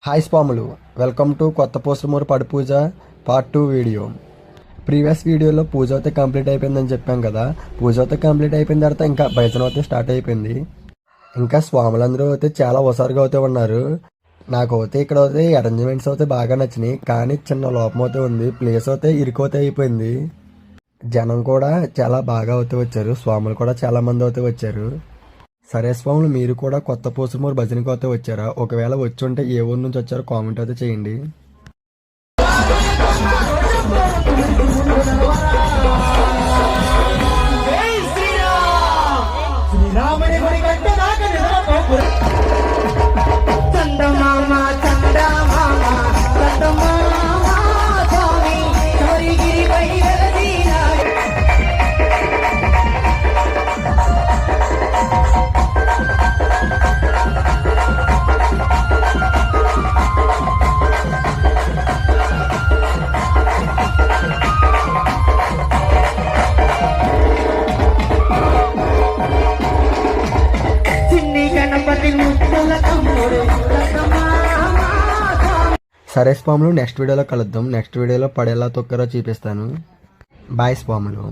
Hi స్వాములు, welcome to కొత్త పోసలమూరు పడి పూజ పార్ట్ 2 వీడియో. ప్రీవియస్ వీడియోలో పూజ అయితే కంప్లీట్ అయిపోయిందని చెప్పాం కదా. పూజ అయితే కంప్లీట్ అయిపోయిన తర్వాత ఇంకా భజన అయితే స్టార్ట్ అయిపోయింది. ఇంకా స్వాములందరూ అయితే చాలా హుషారుగా అయితే ఉన్నారు. నాకు అయితే ఇక్కడ అయితే అరేంజ్మెంట్స్ అయితే బాగా నచ్చినాయి, కానీ చిన్న లోపం అయితే ఉంది. ప్లేస్ అయితే ఇరుకైతే అయిపోయింది. జనం కూడా చాలా బాగా అయితే వచ్చారు. స్వాములు కూడా చాలా మంది అయితే వచ్చారు. సరే స్వాములు, మీరు కూడా కొత్త పోసలమూరు భజనకు అయితే వచ్చారా? ఒకవేళ వచ్చి ఉంటే ఏ ఊరు నుంచి వచ్చారో కామెంట్ అయితే చేయండి. సరే స్వాములు, నెక్స్ట్ వీడియోలో కలుద్దాం. నెక్స్ట్ వీడియోలో పడేలా తొక్కరో చూపిస్తాను. బాయ్ స్వాములు.